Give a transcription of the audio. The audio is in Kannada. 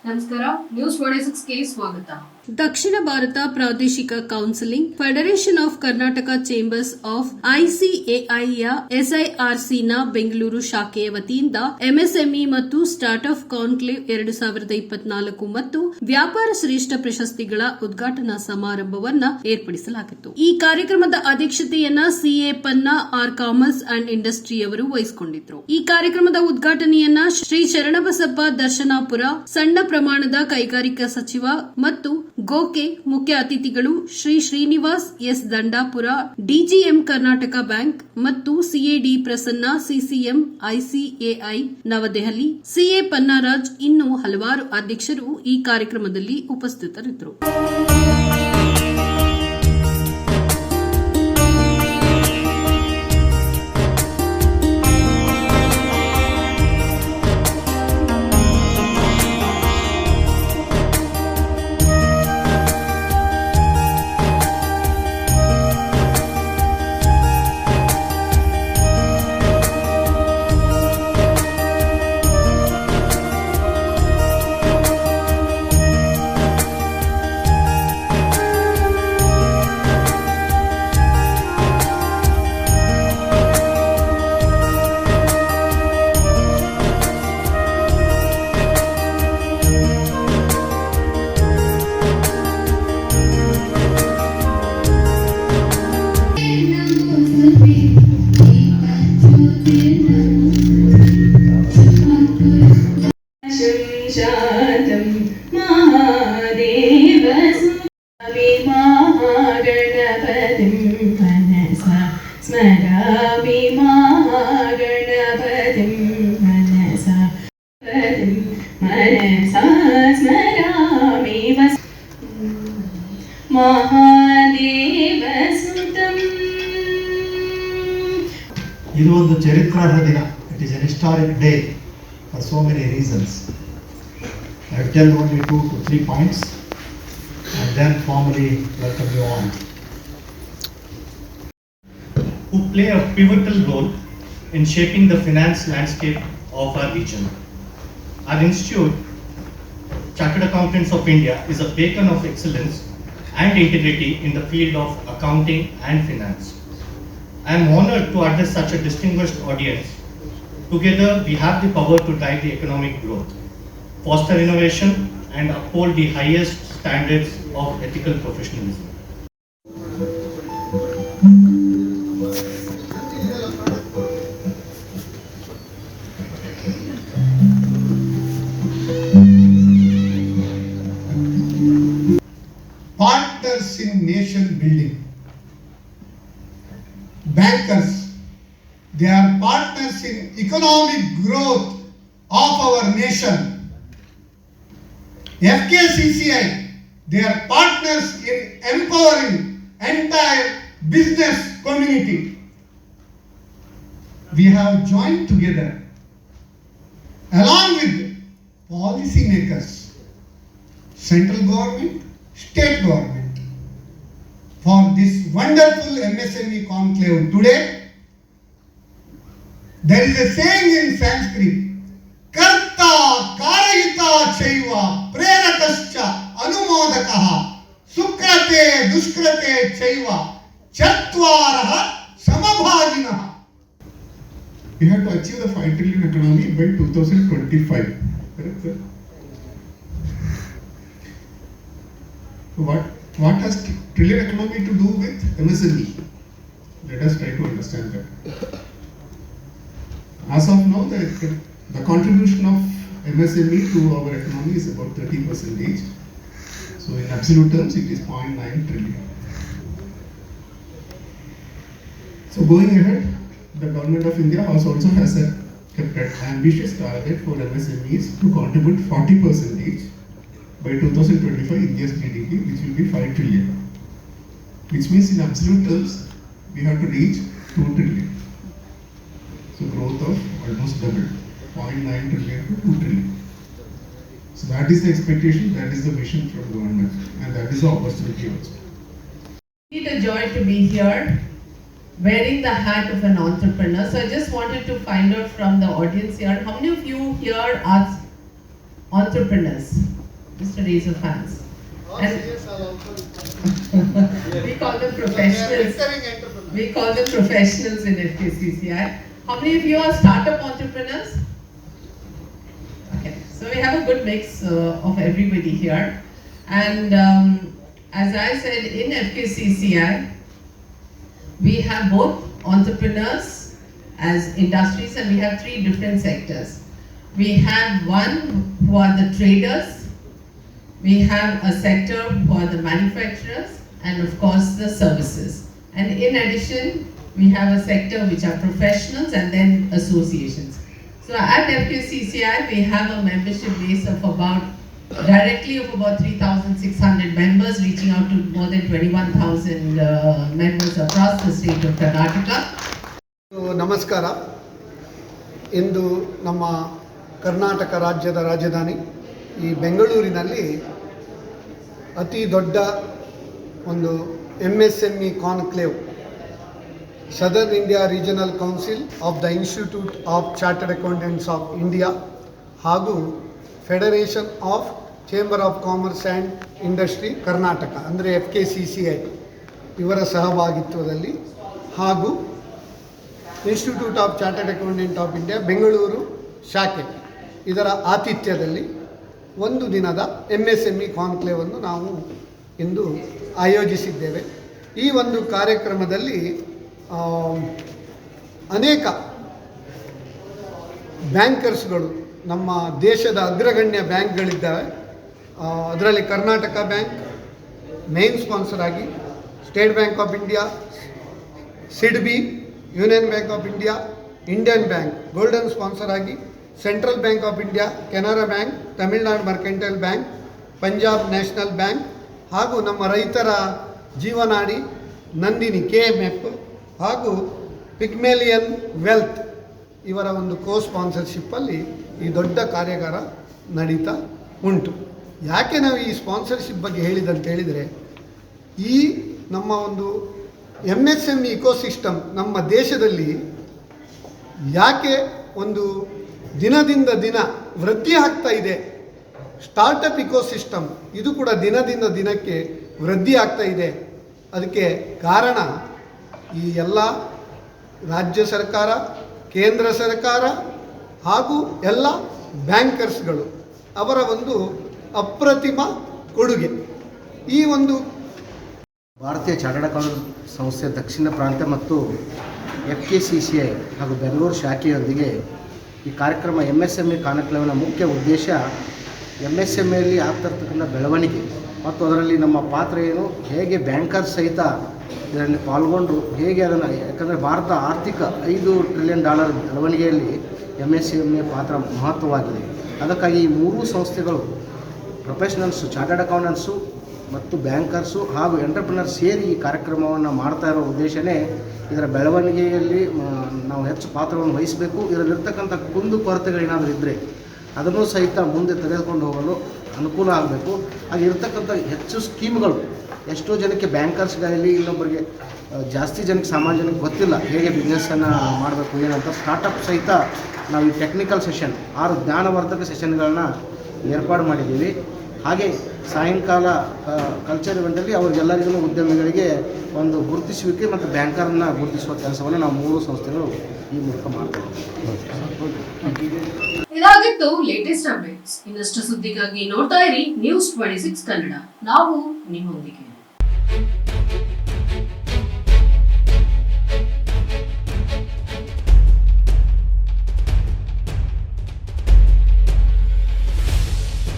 ನಮಸ್ಕಾರ, ನ್ಯೂಸ್ 46ಗೆ ಸ್ವಾಗತ. ದಕ್ಷಿಣ ಭಾರತ ಪ್ರಾದೇಶಿಕ counselling federation of Karnataka chambers of ಐಸಿಎಐಯ ಎಸ್ಐಆರ್ಸಿನ ಬೆಂಗಳೂರು ಶಾಖೆಯ ವತಿಯಿಂದ ಎಂಎಸ್ಎಂಇ ಮತ್ತು ಸ್ಟಾರ್ಟ್ಅಪ್ ಕಾನ್ಕ್ಲೇವ್ 2024 ಮತ್ತು ವ್ಯಾಪಾರ ಶ್ರೇಷ್ಠ ಪ್ರಶಸ್ತಿಗಳ ಉದ್ಘಾಟನಾ ಸಮಾರಂಭವನ್ನು ಏರ್ಪಡಿಸಲಾಗಿತ್ತು. ಈ ಕಾರ್ಯಕ್ರಮದ ಅಧ್ಯಕ್ಷತೆಯನ್ನ CA Panna R commerce and industry ಅವರು ವಹಿಸಿಕೊಂಡಿದ್ರು. ಈ ಕಾರ್ಯಕ್ರಮದ ಉದ್ಘಾಟನೆಯನ್ನ ಶ್ರೀ ಶರಣಬಸಪ್ಪ ದರ್ಶನಾಪುರ ಸಣ್ಣ ಪ್ರಮಾಣದ ಕೈಗಾರಿಕಾ ಸಚಿವ ಮತ್ತು ಗೋಕೆ ಮುಖ್ಯ ಅತಿಥಿಗಳು Shri Srinivas S Dandapura DGM Karnataka bank ಮತ್ತು CA D Prasanna CCM ICAI New Delhi CA Pannaraj ಇನ್ನೂ ಹಲವಾರು ಅಧ್ಯಕ್ಷರು ಈ ಕಾರ್ಯಕ್ರಮದಲ್ಲಿ ಉಪಸ್ಥಿತರಿದ್ದರು. स्मरामि महागणपतिं मनसा स्मरामि महादेवसुतम्. ಇದು ಒಂದು ಚರಿತ್ರಾರ್ಹ ದಿನ. It is an historic day for so many reasons. I will tell only 2 to 3 points and then formally welcome you all. Who play a pivotal role in shaping the finance landscape of our region. Our institute, Chartered Accountants of India, is a beacon of excellence and integrity in the field of accounting and finance. I am honored to address such a distinguished audience. Together, we have the power to drive the economic growth, foster innovation, and uphold the highest standards of ethical professionalism. Partners in nation building. Bankers, they are partners in economic growth of our nation. FKCCI, they are partners in empowering entire business community. We have joined together along with policy makers, central government, state government, for this wonderful MSME conclave today. There is a saying in Sanskrit, Karta Karayita Chaiva Prerakascha Anumodakaha Sukrate Duskrate Chaiva Chatvaraha Samabhaginaha. We have to achieve the 5 trillion economy by 2025. Correct, sir? What has trillion economy to do with MSME? Let us try to understand that. As of now, the contribution of MSME to our economy is about 30%. So in absolute terms, it is 0.9 trillion. So going ahead, the government of India also has kept an ambitious target for MSMEs to contribute 40% by 2025 India's GDP, which will be 5 trillion. Which means in absolute terms, we have to reach 2 trillion. So growth of almost double, 0.9 trillion to 2 trillion. So that is the expectation, that is the vision from government, and that is the opportunity also. It's a joy to be here, wearing the hat of an entrepreneur. So I just wanted to find out from the audience here, how many of you here are entrepreneurs? Just a raise of hands. And we call them professionals. We call them professionals in FKCCI. How many of you are startup entrepreneurs? Okay, so we have a good mix of everybody here. And as I said, in FKCCI, we have both entrepreneurs as industries, and we have 3 different sectors. We have one who are the traders, we have a sector who are the manufacturers, and of course the services. And in addition, we have a sector which are professionals and then associations. So at FKCCI, we have a membership base of about 3,600 members, reaching out to more than 21,000 members across the state of Karnataka. ನಮಸ್ಕಾರ. ಇಂದು ನಮ್ಮ ಕರ್ನಾಟಕ ರಾಜ್ಯದ ರಾಜಧಾನಿ ಈ ಬೆಂಗಳೂರಿನಲ್ಲಿ ಅತಿ ದೊಡ್ಡ ಒಂದು MSME conclave, southern India regional council of the institute of chartered accountants of India ಹಾಗೂ federation of chamber of commerce and industry Karnataka ಅಂದರೆ FKCCI ಇವರ ಸಹಭಾಗಿತ್ವದಲ್ಲಿ ಹಾಗೂ institute of chartered accountant of India Bengaluru ಶಾಖೆ ಇದರ ಆತಿಥ್ಯದಲ್ಲಿ ಒಂದು ದಿನದ MSME ಕಾನ್ಕ್ಲೇವನ್ನು ನಾವು ಇಂದು ಆಯೋಜಿಸಿದ್ದೇವೆ. ಈ ಒಂದು ಕಾರ್ಯಕ್ರಮದಲ್ಲಿ ಅನೇಕ ಬ್ಯಾಂಕರ್ಸ್ಗಳು, ನಮ್ಮ ದೇಶದ ಅಗ್ರಗಣ್ಯ ಬ್ಯಾಂಕ್ಗಳಿದ್ದಾವೆ. ಅದರಲ್ಲಿ ಕರ್ನಾಟಕ ಬ್ಯಾಂಕ್ ಮೇನ್ ಸ್ಪಾನ್ಸರ್ ಆಗಿ, state bank of India, SIDBI, union bank of India, Indian bank golden sponsor ಆಗಿ, central bank of India, Canara bank, Tamil Nadu mercantile bank, Punjab national bank ಹಾಗೂ ನಮ್ಮ ರೈತರ ಜೀವನಾಡಿ ನಂದಿನಿ KMF ಹಾಗೂ ಪಿಗ್ಮೇಲಿಯನ್ ವೆಲ್ತ್ ಇವರ ಒಂದು ಸ್ಪಾನ್ಸರ್ಶಿಪ್ಪಲ್ಲಿ ಈ ದೊಡ್ಡ ಕಾರ್ಯಾಗಾರ ನಡೀತಾ ಉಂಟು. ಯಾಕೆ ನಾವು ಈ ಸ್ಪಾನ್ಸರ್ಶಿಪ್ ಬಗ್ಗೆ ಹೇಳಿದಂತ ಹೇಳಿದರೆ, ಈ ನಮ್ಮ ಒಂದು MSME ಇಕೋಸಿಸ್ಟಮ್ ನಮ್ಮ ದೇಶದಲ್ಲಿ ಯಾಕೆ ಒಂದು ದಿನದಿಂದ ದಿನ ವೃದ್ಧಿ ಆಗ್ತಾ ಇದೆ. ಸ್ಟಾರ್ಟಪ್ ಇಕೋಸಿಸ್ಟಮ್ ಇದು ಕೂಡ ದಿನದಿಂದ ದಿನಕ್ಕೆ ವೃದ್ಧಿ ಆಗ್ತಾ ಇದೆ. ಅದಕ್ಕೆ ಕಾರಣ ಈ ಎಲ್ಲ ರಾಜ್ಯ ಸರ್ಕಾರ, ಕೇಂದ್ರ ಸರ್ಕಾರ ಹಾಗೂ ಎಲ್ಲ ಬ್ಯಾಂಕರ್ಸ್ಗಳು ಅವರ ಒಂದು ಅಪ್ರತಿಮ ಕೊಡುಗೆ. ಈ ಒಂದು ಭಾರತೀಯ ಚಾರ್ಟರ್ಡ್ ಅಕೌಂಟೆಂಟ್ ಸಂಸ್ಥೆ ದಕ್ಷಿಣ ಪ್ರಾಂತ್ಯ ಮತ್ತು FKCCI ಹಾಗೂ ಬೆಂಗಳೂರು ಶಾಖೆಯೊಂದಿಗೆ ಈ ಕಾರ್ಯಕ್ರಮ MSME ಕಾನ್ಕ್ಲೇವ್ನ ಮುಖ್ಯ ಉದ್ದೇಶ MSMEಯಲ್ಲಿ ಆಗ್ತಿರ್ತಕ್ಕಂಥ ಬೆಳವಣಿಗೆ ಮತ್ತು ಅದರಲ್ಲಿ ನಮ್ಮ ಪಾತ್ರ ಏನು, ಹೇಗೆ ಬ್ಯಾಂಕರ್ಸ್ ಸಹಿತ ಇದರಲ್ಲಿ ಪಾಲ್ಗೊಂಡು ಹೇಗೆ ಅದನ್ನು, ಯಾಕಂದರೆ ಭಾರತ ಆರ್ಥಿಕ $5 ಟ್ರಿಲಿಯನ್ ಬೆಳವಣಿಗೆಯಲ್ಲಿ MSME ಪಾತ್ರ ಮಹತ್ವವಾಗಿದೆ. ಅದಕ್ಕಾಗಿ ಈ 3 ಸಂಸ್ಥೆಗಳು ಪ್ರೊಫೆಷನಲ್ಸು, ಚಾರ್ಟರ್ಡ್ ಅಕೌಂಟೆಂಟ್ಸು ಮತ್ತು ಬ್ಯಾಂಕರ್ಸು ಹಾಗೂ ಎಂಟರ್ಪ್ರಿನರ್ ಸೇರಿ ಈ ಕಾರ್ಯಕ್ರಮವನ್ನು ಮಾಡ್ತಾ ಇರೋ ಉದ್ದೇಶನೇ ಇದರ ಬೆಳವಣಿಗೆಯಲ್ಲಿ ನಾವು ಹೆಚ್ಚು ಪಾತ್ರವನ್ನು ವಹಿಸಬೇಕು. ಇದರಲ್ಲಿರ್ತಕ್ಕಂಥ ಕುಂದುಕೊರತೆಗಳೇನಾದರೂ ಇದ್ದರೆ ಅದನ್ನು ಸಹಿತ ಮುಂದೆ ತೆಗೆದುಕೊಂಡು ಹೋಗಲು ಅನುಕೂಲ ಆಗಬೇಕು. ಹಾಗೆ ಇರತಕ್ಕಂಥ ಹೆಚ್ಚು ಸ್ಕೀಮ್ಗಳು ಎಷ್ಟೋ ಜನಕ್ಕೆ ಬ್ಯಾಂಕರ್ಸ್ಗಳಲ್ಲಿ ಇನ್ನೊಬ್ಬರಿಗೆ ಜಾಸ್ತಿ ಜನಕ್ಕೆ ಸಾಮಾನ್ಯ ಜನಕ್ಕೆ ಗೊತ್ತಿಲ್ಲ ಹೇಗೆ ಬಿಸ್ನೆಸ್ಸನ್ನು ಮಾಡಬೇಕು ಏನಂತ. ಸ್ಟಾರ್ಟಪ್ ಸಹಿತ ನಾವು ಈ ಟೆಕ್ನಿಕಲ್ ಸೆಷನ್ 6 ಜ್ಞಾನವರ್ಧಕ ಸೆಷನ್ಗಳನ್ನ ಏರ್ಪಾಡು ಮಾಡಿದ್ದೀವಿ. ಹಾಗೆ ಸಾಯಂಕಾಲ ಕಲ್ಚರ್ ಇವೆಂಟಲ್ಲಿ ಅವ್ರಿಗೆಲ್ಲರಿಗೂ ಉದ್ಯಮಿಗಳಿಗೆ ಒಂದು ಗುರುತಿಸುವಿಕೆ ಮತ್ತು ಬ್ಯಾಂಕರನ್ನು ಗುರುತಿಸುವ ಕೆಲಸವನ್ನು ನಾವು 3 ಸಂಸ್ಥೆಗಳು ಈ ಮೂಲಕ ಮಾಡ್ತೇವೆ. ಇದಾಗಿತ್ತು ಲೇಟೆಸ್ಟ್ ಅಪ್ಡೇಟ್ಸ್. ಇನ್ನಷ್ಟು ಸುದ್ದಿಗಾಗಿ ನೋಡ್ತಾ ಇರಿ News 26 ಕನ್ನಡ. ನಾವು ನಿಮ್ಮೊಂದಿಗೆ.